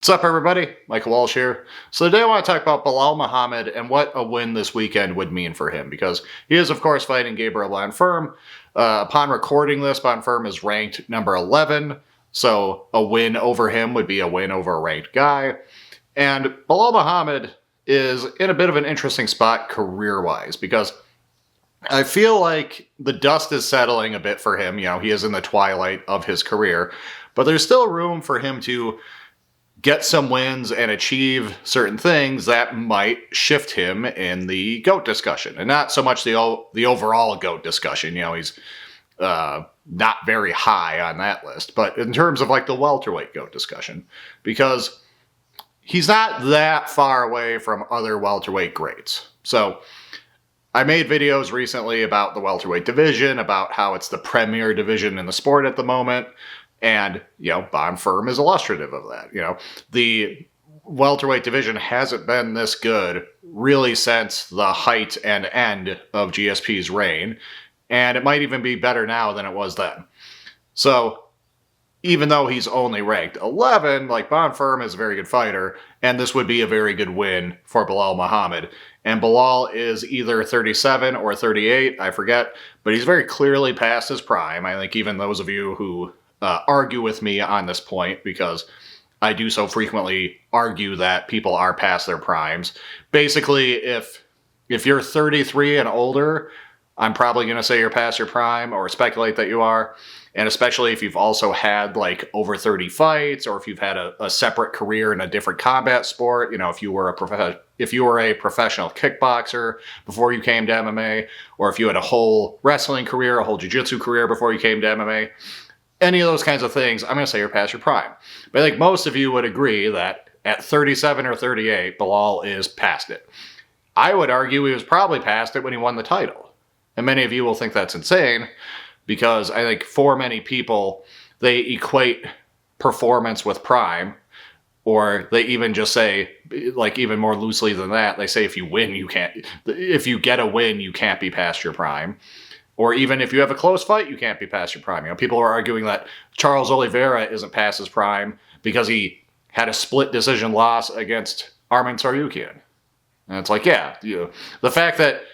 What's up, everybody? Michael Walsh here. So today I want to talk about Belal Muhammad and what a win this weekend would mean for him, because he is, of course, fighting Gabriel Bonfirm. Upon recording this, Bonfirm is ranked number 11, so a win over him would be a win over a ranked guy. And Belal Muhammad is in a bit of an interesting spot career-wise, because I feel like the dust is settling a bit for him. You know, he is in the twilight of his career, but there's still room for him to get some wins and achieve certain things that might shift him in the GOAT discussion. And not so much the overall GOAT discussion. You know, he's not very high on that list. But in terms of like the welterweight GOAT discussion, because he's not that far away from other welterweight greats. So I made videos recently about the welterweight division, about how it's the premier division in the sport at the moment. And, you know, Bonfirm is illustrative of that. You know, the welterweight division hasn't been this good really since the height and end of GSP's reign. And it might even be better now than it was then. So even though he's only ranked 11, like, Bonfirm is a very good fighter, and this would be a very good win for Belal Muhammad. And Belal is either 37 or 38, I forget, but he's very clearly past his prime. I think even those of you who argue with me on this point, because I do so frequently argue that people are past their primes. Basically, if you're 33 and older, I'm probably going to say you're past your prime, or speculate that you are. And especially if you've also had like over 30 fights, or if you've had a separate career in a different combat sport. You know, if you were a professional kickboxer before you came to MMA, or if you had a whole wrestling career, a whole jiu-jitsu career before you came to MMA. Any of those kinds of things, I'm going to say you're past your prime. But I think most of you would agree that at 37 or 38, Belal is past it. I would argue he was probably past it when he won the title. And many of you will think that's insane, because I think for many people, they equate performance with prime, or they even just say, like, even more loosely than that, they say if you win, if you get a win, you can't be past your prime. Or even if you have a close fight, you can't be past your prime. You know, people are arguing that Charles Oliveira isn't past his prime because he had a split decision loss against Arman Tsarukyan. And it's like, yeah, the fact that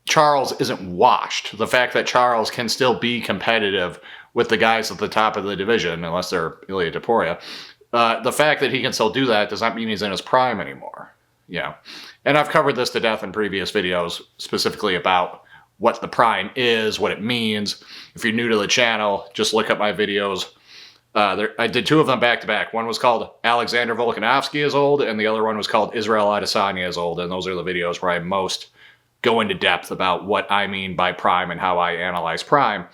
Charles isn't washed, the fact that Charles can still be competitive with the guys at the top of the division, unless they're Ilia Topuria, the fact that he can still do that does not mean he's in his prime anymore. Yeah. And I've covered this to death in previous videos, specifically about what the prime is, what it means. If you're new to the channel, just look up my videos. I did two of them back to back. One was called Alexander Volkanovski is old, and the other one was called Israel Adesanya is old. And those are the videos where I most go into depth about what I mean by prime and how I analyze prime.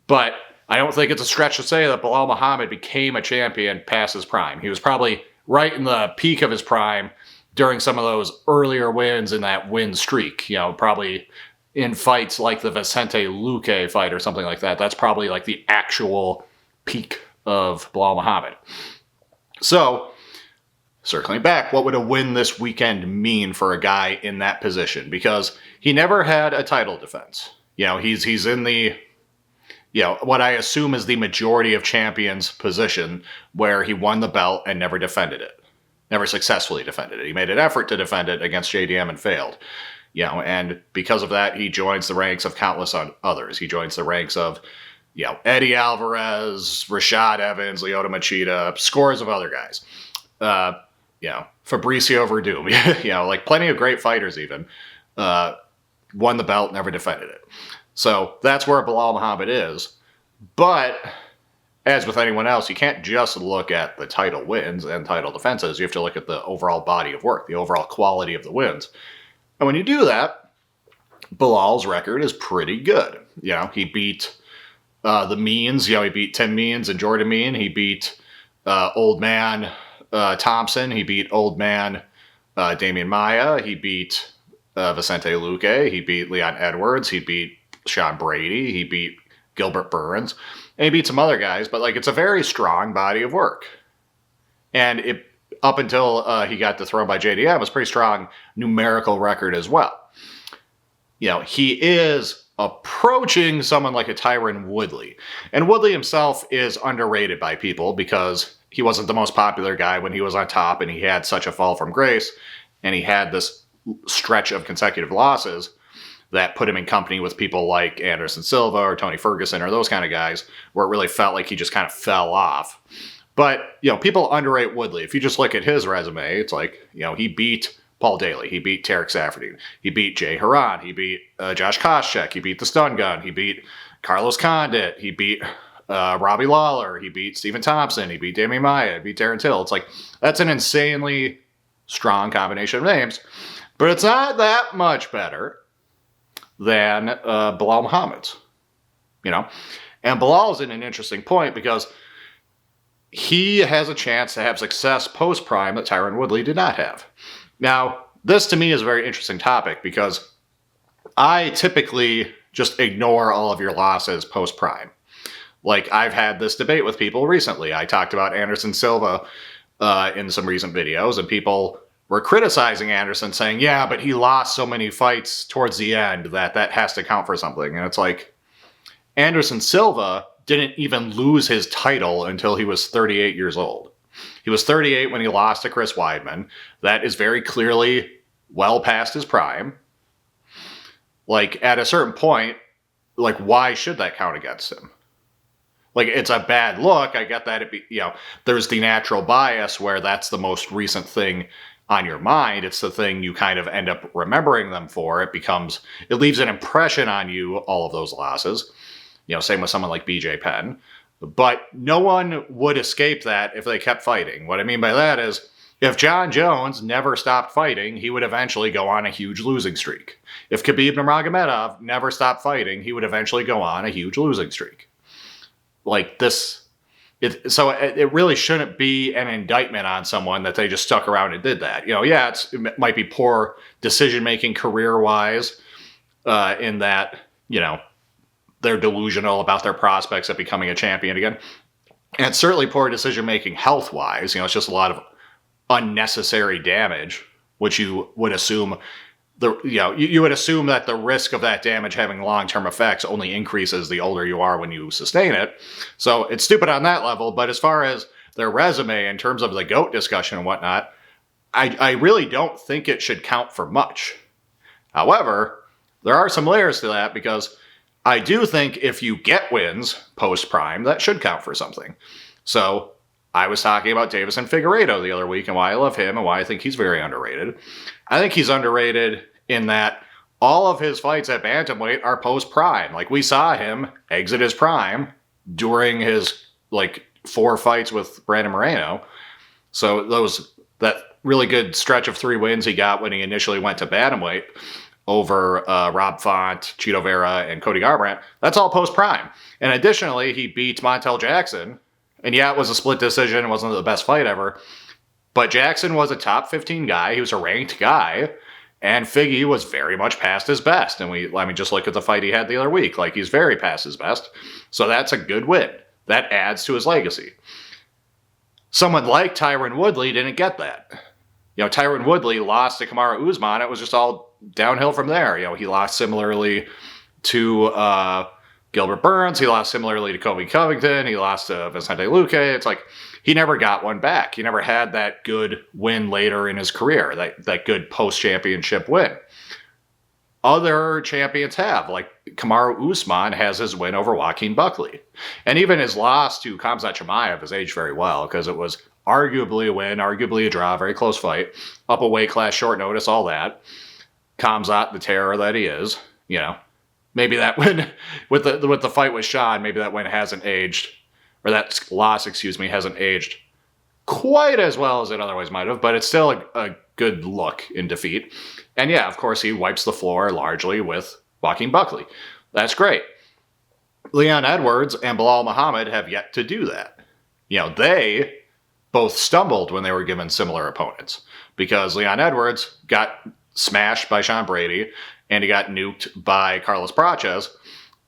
But I don't think it's a stretch to say that Belal Muhammad became a champion past his prime. He was probably right in the peak of his prime during some of those earlier wins in that win streak, you know, probably in fights like the Vicente Luque fight or something like that. That's probably like the actual peak of Belal Muhammad. So, circling back, what would a win this weekend mean for a guy in that position? Because he never had a title defense. You know, he's in the, you know, what I assume is the majority of champions position, where he won the belt and never defended it. Never successfully defended it. He made an effort to defend it against JDM and failed. You know, and because of that, he joins the ranks of countless others. He joins the ranks of, you know, Eddie Alvarez, Rashad Evans, Lyoto Machida, scores of other guys. You know, Fabricio Verdum, you know, like plenty of great fighters even. Won the belt, never defended it. So that's where Belal Muhammad is. But as with anyone else, you can't just look at the title wins and title defenses. You have to look at the overall body of work, the overall quality of the wins. And when you do that, Belal's record is pretty good. You know, he beat the Means. You know, he beat Tim Means and Jordan Mean. He beat Old Man Thompson. He beat Old Man Damian Maia. He beat Vicente Luque. He beat Leon Edwards. He beat Sean Brady. He beat Gilbert Burns. And he beat some other guys, but like, it's a very strong body of work. And it, up until he got dethroned by JDM, was a pretty strong numerical record as well. You know, he is approaching someone like a Tyron Woodley. And Woodley himself is underrated by people because he wasn't the most popular guy when he was on top, and he had such a fall from grace, and he had this stretch of consecutive losses that put him in company with people like Anderson Silva or Tony Ferguson or those kind of guys, where it really felt like he just kind of fell off. But, people underrate Woodley. If you just look at his resume, it's like, he beat Paul Daly. He beat Tarek Safardine. He beat Jay Haran. He beat Josh Koscheck. He beat the Stun Gun. He beat Carlos Condit. He beat Robbie Lawler. He beat Stephen Thompson. He beat Damian Maia. He beat Darren Till. It's like, that's an insanely strong combination of names. But it's not that much better than Belal Muhammad's, And Belal's in an interesting point because he has a chance to have success post-prime that Tyron Woodley did not have. Now, this to me is a very interesting topic because I typically just ignore all of your losses post-prime. Like, I've had this debate with people recently. I talked about Anderson Silva in some recent videos, and people were criticizing Anderson, saying, yeah, but he lost so many fights towards the end that has to count for something. And it's like, Anderson Silva didn't even lose his title until he was 38 years old. He was 38 when he lost to Chris Weidman. That is very clearly well past his prime. Like, at a certain point, like, why should that count against him? Like, it's a bad look. I get that there's the natural bias where that's the most recent thing on your mind. It's the thing you kind of end up remembering them for. It leaves an impression on you, all of those losses. Same with someone like BJ Penn. But no one would escape that if they kept fighting. What I mean by that is, if John Jones never stopped fighting, he would eventually go on a huge losing streak. If Khabib Nurmagomedov never stopped fighting, he would eventually go on a huge losing streak. Like this, it really shouldn't be an indictment on someone that they just stuck around and did that. It might be poor decision-making career-wise in that, they're delusional about their prospects of becoming a champion again. And it's certainly poor decision-making health-wise. It's just a lot of unnecessary damage, which you would assume you would assume that the risk of that damage having long-term effects only increases the older you are when you sustain it. So it's stupid on that level. But as far as their resume in terms of the GOAT discussion and whatnot, I really don't think it should count for much. However, there are some layers to that because I do think if you get wins post-prime, that should count for something. So I was talking about Davison Figueiredo the other week and why I love him and why I think he's very underrated. I think he's underrated in that all of his fights at bantamweight are post-prime. Like, we saw him exit his prime during his, 4 fights with Brandon Moreno. So that really good stretch of 3 wins he got when he initially went to bantamweight over Rob Font, Cheeto Vera, and Cody Garbrandt, that's all post-prime. And additionally, he beat Montel Jackson. And yeah, it was a split decision. It wasn't the best fight ever. But Jackson was a top 15 guy. He was a ranked guy. And Figgy was very much past his best. And just look at the fight he had the other week. He's very past his best. So that's a good win. That adds to his legacy. Someone like Tyron Woodley didn't get that. Tyron Woodley lost to Kamaru Usman. It was just all downhill from there. He lost similarly to Gilbert Burns. He lost similarly to Kobe Covington. He lost to Vicente Luque. It's like he never got one back. He never had that good win later in his career, that good post-championship win. Other champions have, like Kamaru Usman has his win over Joaquin Buckley. And even his loss to Khamzat Chimaev has aged very well because it was arguably a win, arguably a draw, very close fight, up a weight class, short notice, all that. Khamzat, the terror that he is, maybe that win with the fight with Sean, maybe that win hasn't aged, or that loss, hasn't aged quite as well as it otherwise might have, but it's still a good look in defeat. And yeah, of course, he wipes the floor largely with Joaquin Buckley. That's great. Leon Edwards and Belal Muhammad have yet to do that. They both stumbled when they were given similar opponents because Leon Edwards got smashed by Sean Brady and he got nuked by Carlos Praches,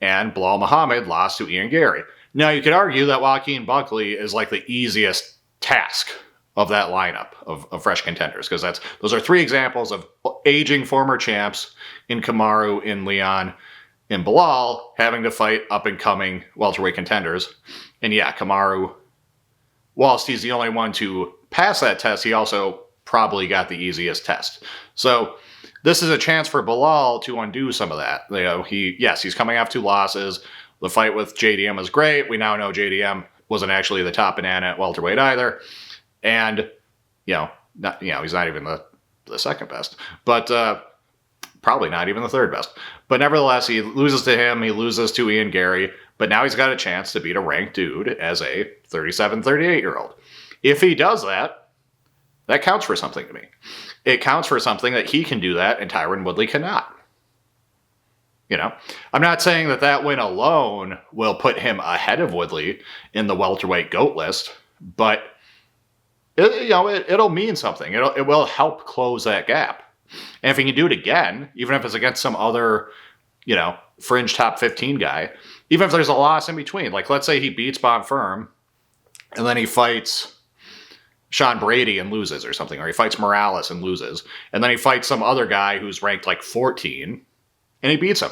and Belal Muhammad lost to Ian Gary. Now, you could argue that Joaquin Buckley is the easiest task of that lineup of fresh contenders, because those are 3 examples of aging former champs in Kamaru, in Leon, in Belal having to fight up-and-coming welterweight contenders. And yeah, Kamaru whilst he's the only one to pass that test, he also probably got the easiest test. So this is a chance for Belal to undo some of that. He's coming off 2 losses. The fight with JDM was great. We now know JDM wasn't actually the top banana at welterweight either. And, he's not even the second best, but probably not even the third best. But nevertheless, he loses to him. He loses to Ian Gary. But now he's got a chance to beat a ranked dude as a 37, 38-year-old. If he does that, that counts for something to me. It counts for something that he can do that and Tyron Woodley cannot. I'm not saying that win alone will put him ahead of Woodley in the welterweight GOAT list, but it'll mean something. It will help close that gap. And if he can do it again, even if it's against some other, fringe top 15 guy, even if there's a loss in between, like let's say he beats Bonfirm and then he fights Sean Brady and loses or something, or he fights Morales and loses, and then he fights some other guy who's ranked like 14 and he beats him.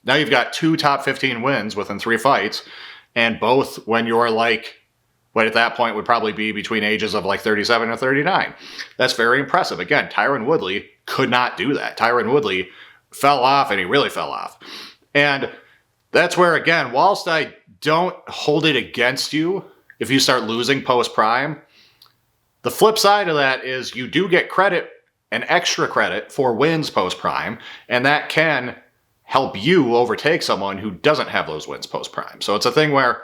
Now you've got 2 top 15 wins within 3 fights, and both when you're like, what at that point would probably be between ages of like 37 and 39. That's very impressive. Again, Tyron Woodley could not do that. Tyron Woodley fell off, and he really fell off. And that's where, again, whilst I don't hold it against you if you start losing post-prime, the flip side of that is you do get credit and extra credit for wins post-prime, and that can help you overtake someone who doesn't have those wins post-prime. So it's a thing where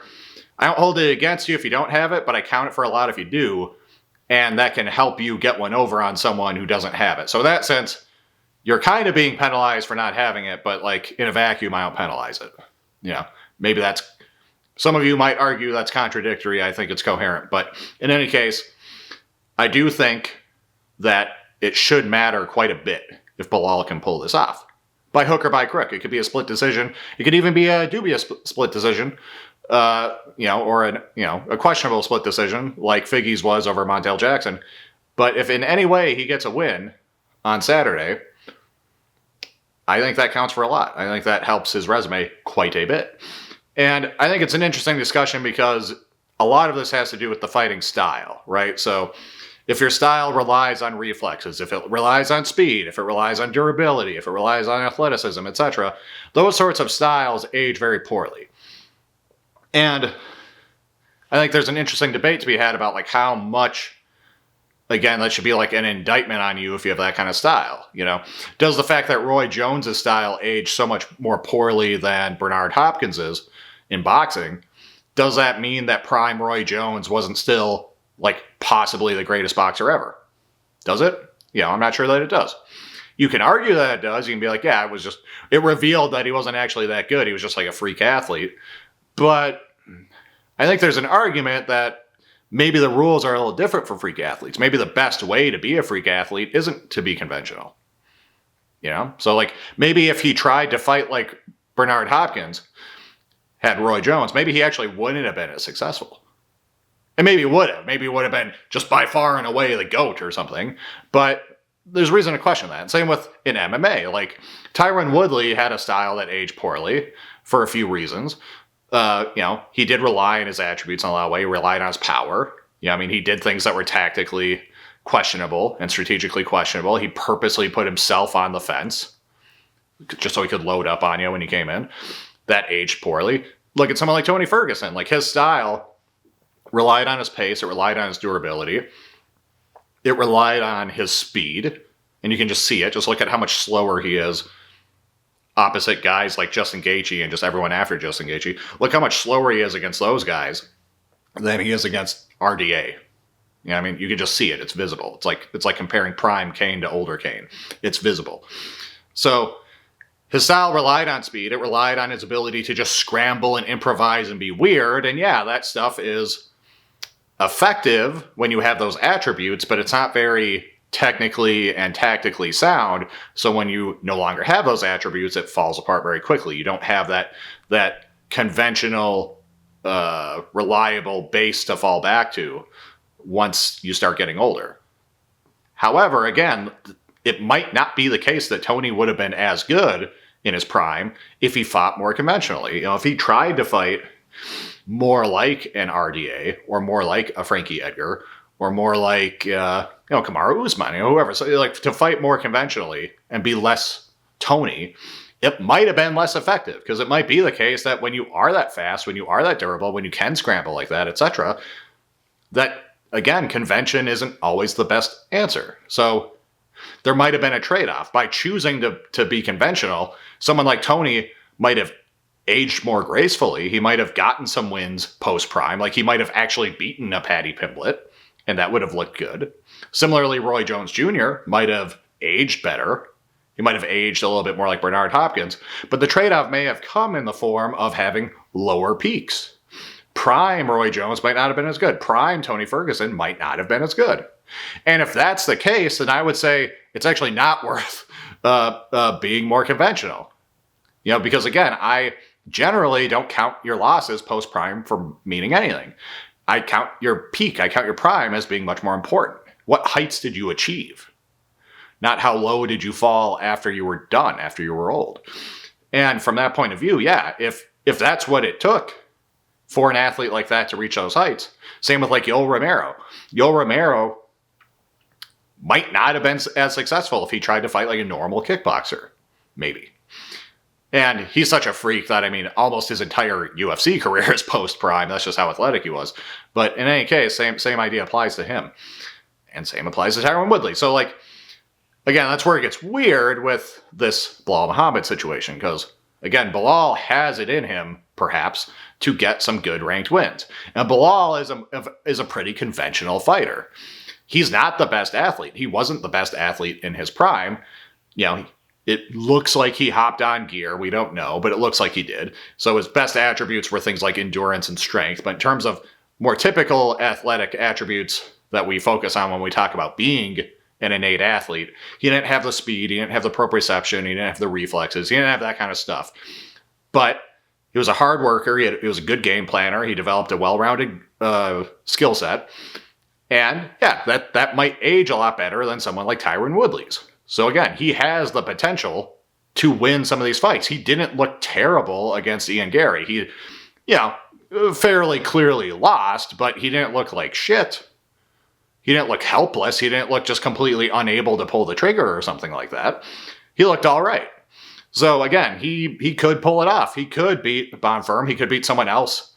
I don't hold it against you if you don't have it, but I count it for a lot if you do, and that can help you get one over on someone who doesn't have it. So in that sense, you're kind of being penalized for not having it, but like in a vacuum, I don't penalize it. Maybe some of you might argue that's contradictory. I think it's coherent. But in any case, I do think that it should matter quite a bit if Belal can pull this off. By hook or by crook. It could be a split decision. It could even be a dubious split decision, or a questionable split decision like Figgy's was over Montel Jackson. But if in any way he gets a win on Saturday, I think that counts for a lot. I think that helps his resume quite a bit. And I think it's an interesting discussion because a lot of this has to do with the fighting style, right? So if your style relies on reflexes, if it relies on speed, if it relies on durability, if it relies on athleticism, etc., those sorts of styles age very poorly. And I think there's an interesting debate to be had about like how much, again, that should be like an indictment on you if you have that kind of style. Does the fact that Roy Jones's style aged so much more poorly than Bernard Hopkins's in boxing, does that mean that prime Roy Jones wasn't still like possibly the greatest boxer ever? Does it? I'm not sure that it does. You can argue that it does. You can be like, yeah, it revealed that he wasn't actually that good. He was just like a freak athlete. But I think there's an argument that maybe the rules are a little different for freak athletes. Maybe the best way to be a freak athlete isn't to be conventional. So like maybe if he tried to fight like Bernard Hopkins had Roy Jones, maybe he actually wouldn't have been as successful. And maybe it would have. Maybe it would have been just by far and away the GOAT or something. But there's reason to question that. And same with in MMA. Like Tyron Woodley had a style that aged poorly for a few reasons. He did rely on his attributes in a lot of ways. He relied on his power. He did things that were tactically questionable and strategically questionable. He purposely put himself on the fence just so he could load up on you when he came in. That aged poorly. Look at someone like Tony Ferguson. Like his style relied on his pace. It relied on his durability. It relied on his speed. And you can just see it. Just look at how much slower he is opposite guys like Justin Gaethje and just everyone after Justin Gaethje. Look how much slower he is against those guys than he is against RDA. You can just see it. It's visible. It's like comparing prime Kane to older Kane. It's visible. So his style relied on speed. It relied on his ability to just scramble and improvise and be weird. And yeah, that stuff is effective when you have those attributes, but it's not very technically and tactically sound. So when you no longer have those attributes, it falls apart very quickly. You don't have that conventional, reliable base to fall back to once you start getting older. However, again, it might not be the case that Tony would have been as good in his prime if he fought more conventionally. If he tried to fight more like an RDA or more like a Frankie Edgar or more like Kamaru Usman, whoever. So like to fight more conventionally and be less Tony, it might have been less effective because it might be the case that when you are that fast, when you are that durable, when you can scramble like that, etc., that again, convention isn't always the best answer. So there might have been a trade-off. By choosing to be conventional, someone like Tony might have aged more gracefully. He might have gotten some wins post-prime. Like he might have actually beaten a Paddy Pimblett, and that would have looked good. Similarly, Roy Jones Jr. might have aged better. He might have aged a little bit more like Bernard Hopkins. But the trade-off may have come in the form of having lower peaks. Prime Roy Jones might not have been as good. Prime Tony Ferguson might not have been as good. And if that's the case, then I would say it's actually not worth being more conventional. Because again, I generally don't count your losses post-prime for meaning anything. I count your peak, I count your prime as being much more important. What heights did you achieve? Not how low did you fall after you were done, after you were old. And from that point of view, yeah, if that's what it took for an athlete like that to reach those heights, same with like Yoel Romero. Yoel Romero might not have been as successful if he tried to fight like a normal kickboxer, maybe. And he's such a freak that, almost his entire UFC career is post-prime. That's just how athletic he was. But in any case, same idea applies to him. And same applies to Tyron Woodley. So, like, again, that's where it gets weird with this Belal Muhammad situation. Because, again, Belal has it in him, perhaps, to get some good ranked wins. And Belal is a pretty conventional fighter. He's not the best athlete. He wasn't the best athlete in his prime. It looks like he hopped on gear. We don't know, but it looks like he did. So his best attributes were things like endurance and strength. But in terms of more typical athletic attributes that we focus on when we talk about being an innate athlete, he didn't have the speed, he didn't have the proprioception, he didn't have the reflexes, he didn't have that kind of stuff. But he was a hard worker, he was a good game planner, he developed a well-rounded skill set. And yeah, that might age a lot better than someone like Tyron Woodley's. So again, he has the potential to win some of these fights. He didn't look terrible against Ian Gary. He, fairly clearly lost, but he didn't look like shit. He didn't look helpless. He didn't look just completely unable to pull the trigger or something like that. He looked all right. So again, he could pull it off. He could beat Bonfirm. He could beat someone else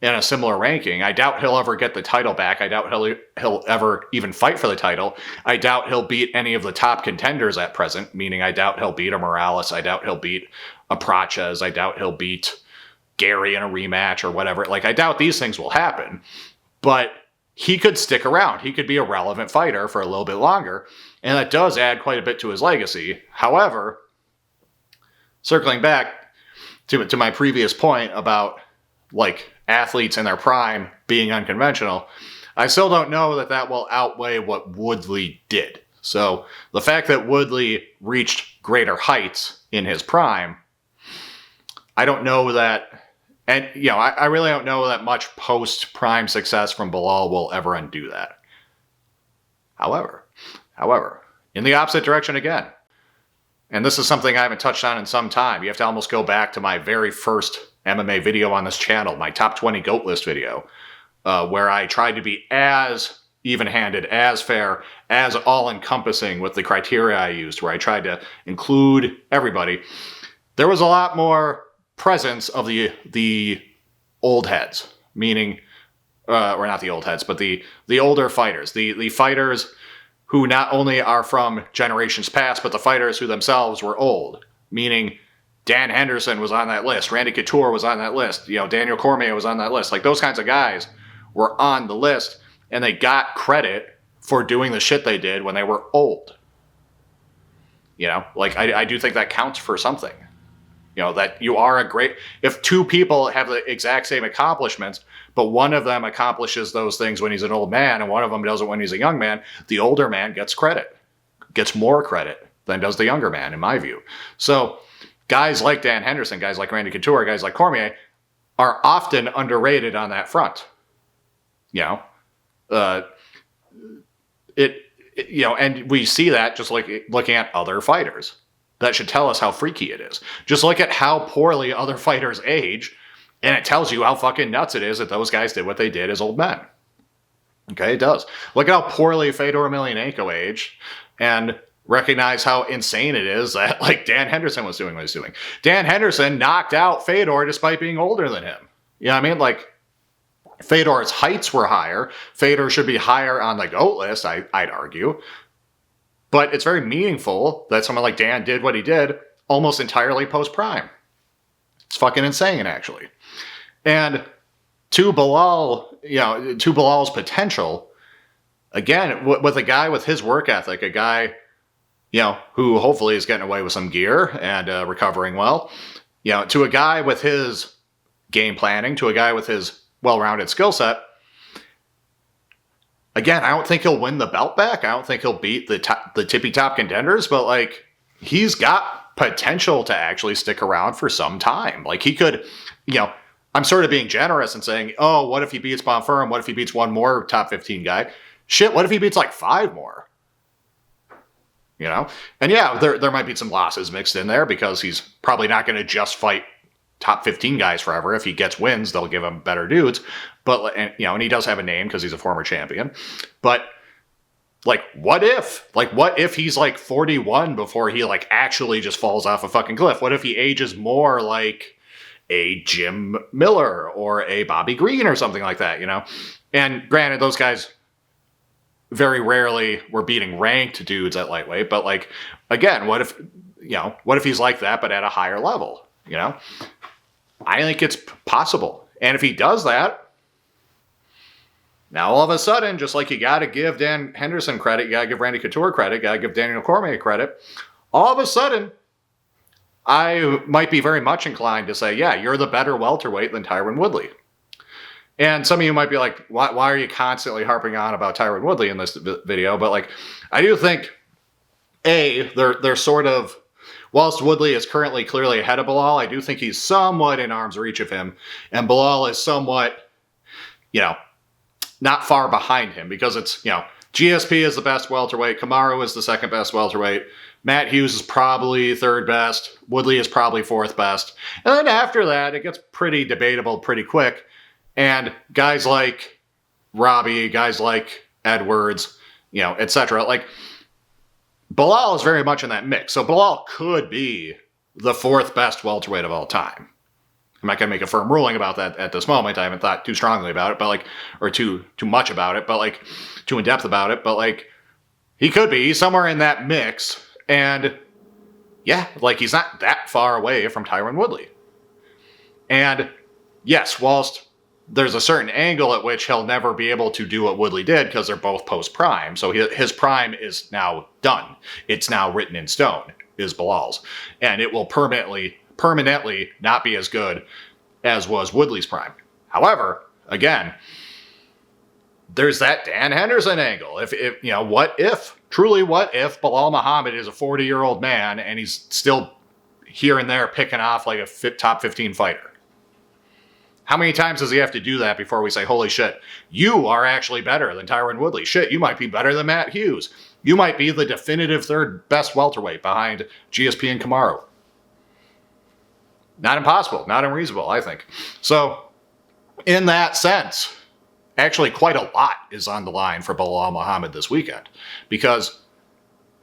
in a similar ranking. I doubt he'll ever get the title back. I doubt he'll ever even fight for the title. I doubt he'll beat any of the top contenders at present, meaning I doubt he'll beat a Morales. I doubt he'll beat a Praches. I doubt he'll beat Gary in a rematch or whatever. Like, I doubt these things will happen. But he could stick around. He could be a relevant fighter for a little bit longer. And that does add quite a bit to his legacy. However, circling back to my previous point about, like, athletes in their prime being unconventional, I still don't know that will outweigh what Woodley did. So the fact that Woodley reached greater heights in his prime, I don't know that, and I really don't know that much post-prime success from Belal will ever undo that. However, in the opposite direction again, and this is something I haven't touched on in some time, you have to almost go back to my very first MMA video on this channel, my top 20 GOAT list video, where I tried to be as even-handed, as fair, as all-encompassing with the criteria I used, where I tried to include everybody. There was a lot more presence of the old heads, meaning, or not the old heads, but the older fighters, the fighters who not only are from generations past, but the fighters who themselves were old, meaning Dan Henderson was on that list. Randy Couture was on that list. Daniel Cormier was on that list. Like, those kinds of guys were on the list, and they got credit for doing the shit they did when they were old. I do think that counts for something. That you are a great... If two people have the exact same accomplishments, but one of them accomplishes those things when he's an old man, and one of them does it when he's a young man, the older man gets credit. Gets more credit than does the younger man, in my view. So guys like Dan Henderson, guys like Randy Couture, guys like Cormier are often underrated on that front. And we see that just like looking at other fighters. That should tell us how freaky it is. Just look at how poorly other fighters age, And it tells you how fucking nuts it is that those guys did what they did as old men. Okay, it does. Look at how poorly Fedor Emelianenko aged, and recognize how insane it is that like Dan Henderson was doing what he's doing. Dan Henderson knocked out Fedor despite being older than him. You know what I mean? Like, Fedor's heights were higher. Fedor should be higher on the GOAT list, I'd argue. But it's very meaningful that someone like Dan did what he did almost entirely post-prime. It's fucking insane, actually. And to Belal, to Belal's potential, again, with a guy with his work ethic, a guy, who hopefully is getting away with some gear and recovering well, to a guy with his game planning, to a guy with his well-rounded skill set, again, I don't think he'll win the belt back. I don't think he'll beat the tippy-top contenders, but, like, he's got potential to actually stick around for some time. Like, he could, I'm sort of being generous and saying, oh, what if he beats Bonfirm? What if he beats one more top 15 guy? Shit, what if he beats, like, 5 more? And yeah, there might be some losses mixed in there because he's probably not going to just fight top 15 guys forever. If he gets wins, they'll give him better dudes. But, and he does have a name because he's a former champion. But, like, what if? Like, what if he's, like, 41 before he, like, actually just falls off a fucking cliff? What if he ages more like a Jim Miller or a Bobby Green or something like that, And granted, those guys very rarely were beating ranked dudes at lightweight. But, like, again, what if he's like that but at a higher level, I think it's possible. And if he does that, now all of a sudden, just like you got to give Dan Henderson credit, you got to give Randy Couture credit, you got to give Daniel Cormier credit, all of a sudden, I might be very much inclined to say, yeah, you're the better welterweight than Tyron Woodley. And some of you might be like, why are you constantly harping on about Tyron Woodley in this video? But, like, I do think, they're sort of, whilst Woodley is currently clearly ahead of Belal, I do think he's somewhat in arm's reach of him. And Belal is somewhat, not far behind him because it's, GSP is the best welterweight. Kamaru is the second best welterweight. Matt Hughes is probably third best. Woodley is probably fourth best. And then after that, it gets pretty debatable pretty quick. And guys like Robbie, guys like Edwards, etc. Like, Belal is very much in that mix. So Belal could be the fourth best welterweight of all time. I'm not going to make a firm ruling about that at this moment. I haven't thought too strongly about it, but, like, or too much about it, but, like, too in depth about it. But, like, he could be. He's somewhere in that mix. And yeah, like, he's not that far away from Tyron Woodley. And yes, whilst there's a certain angle at which he'll never be able to do what Woodley did because they're both post-prime. So his prime is now done. It's now written in stone, is Belal's. And it will permanently not be as good as was Woodley's prime. However, again, there's that Dan Henderson angle. What if Belal Muhammad is a 40-year-old man and he's still here and there picking off like a top 15 fighter? How many times does he have to do that before we say, holy shit, you are actually better than Tyron Woodley? Shit, you might be better than Matt Hughes. You might be the definitive third best welterweight behind GSP and Kamaru. Not impossible, not unreasonable, I think. So, in that sense, actually quite a lot is on the line for Belal Muhammad this weekend. Because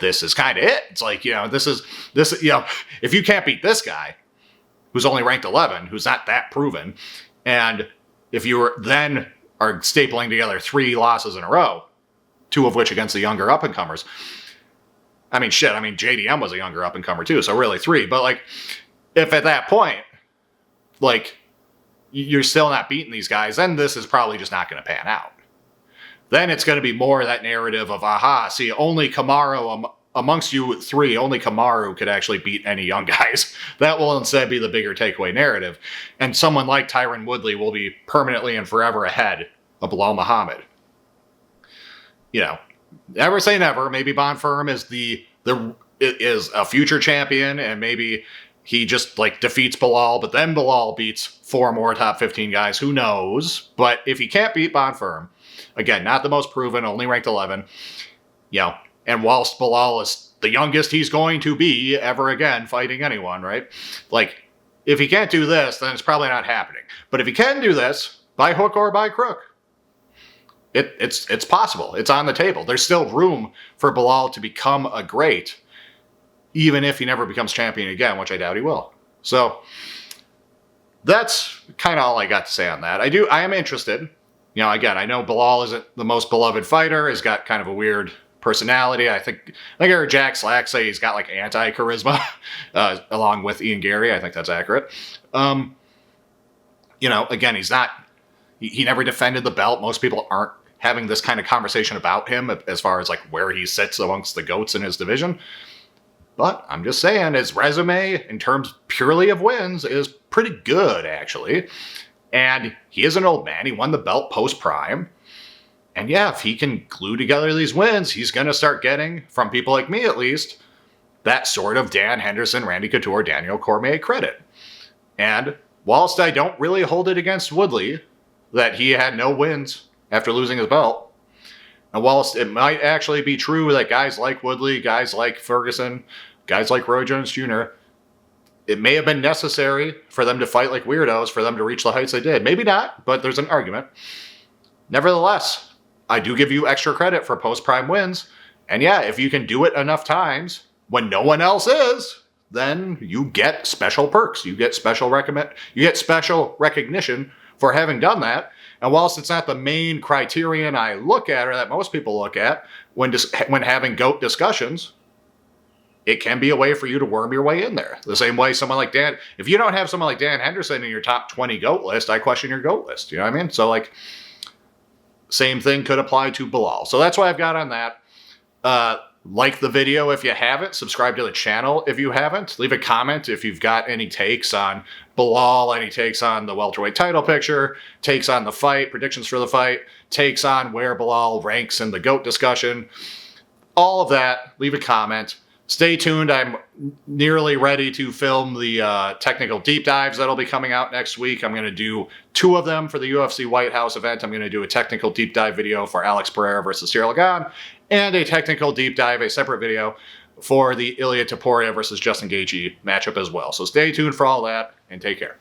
this is kind of it. It's like, if you can't beat this guy, who's only ranked 11, who's not that proven, and if you then are stapling together 3 losses in a row, 2 of which against the younger up-and-comers, JDM was a younger up-and-comer too, so really 3, but, like, if at that point, like, you're still not beating these guys, then this is probably just not going to pan out. Then it's going to be more that narrative of, see, only Kamaru, amongst you 3, only Kamaru could actually beat any young guys. That will instead be the bigger takeaway narrative. And someone like Tyron Woodley will be permanently and forever ahead of Belal Muhammad. Never say never. Maybe Bonfirm is a future champion, and maybe he just, like, defeats Belal, but then Belal beats 4 more top 15 guys. Who knows? But if he can't beat Bonfirm, again, not the most proven, only ranked 11, and whilst Belal is the youngest he's going to be ever again fighting anyone, right? Like, If he can't do this, then it's probably not happening. But if he can do this, by hook or by crook, it's possible. It's on the table. There's still room for Belal to become a great, even if he never becomes champion again, which I doubt he will. So that's kind of all I got to say on that. I am interested. Again, I know Belal isn't the most beloved fighter. He's got kind of a weird personality. I think I heard Jack Slack say he's got like anti-charisma, along with Ian Gary. I think that's accurate. Again, he never defended the belt. Most people aren't having this kind of conversation about him as far as like where he sits amongst the GOATs in his division. But I'm just saying his resume in terms purely of wins is pretty good, actually. And he is an old man. He won the belt post-prime. And yeah, if he can glue together these wins, he's going to start getting, from people like me at least, that sort of Dan Henderson, Randy Couture, Daniel Cormier credit. And whilst I don't really hold it against Woodley that he had no wins after losing his belt, and whilst it might actually be true that guys like Woodley, guys like Ferguson, guys like Roy Jones Jr., it may have been necessary for them to fight like weirdos, for them to reach the heights they did. Maybe not, but there's an argument. Nevertheless, I do give you extra credit for post-prime wins. And yeah, if you can do it enough times when no one else is, then you get special perks. You get special recognition for having done that. And whilst it's not the main criterion I look at, or that most people look at when having GOAT discussions, it can be a way for you to worm your way in there. The same way someone like Dan, if you don't have someone like Dan Henderson in your top 20 GOAT list, I question your GOAT list. You know what I mean? So like, same thing could apply to Belal. So that's what I've got on that. Like the video if you haven't. Subscribe to the channel if you haven't. Leave a comment if you've got any takes on Belal, any takes on the welterweight title picture, takes on the fight, predictions for the fight, takes on where Belal ranks in the GOAT discussion. All of that, leave a comment. Stay tuned. I'm nearly ready to film the technical deep dives that'll be coming out next week. I'm going to do 2 of them for the UFC White House event. I'm going to do a technical deep dive video for Alex Pereira versus Cyril Gane, and a technical deep dive, a separate video, for the Ilia Topuria versus Justin Gaethje matchup as well. So stay tuned for all that, and take care.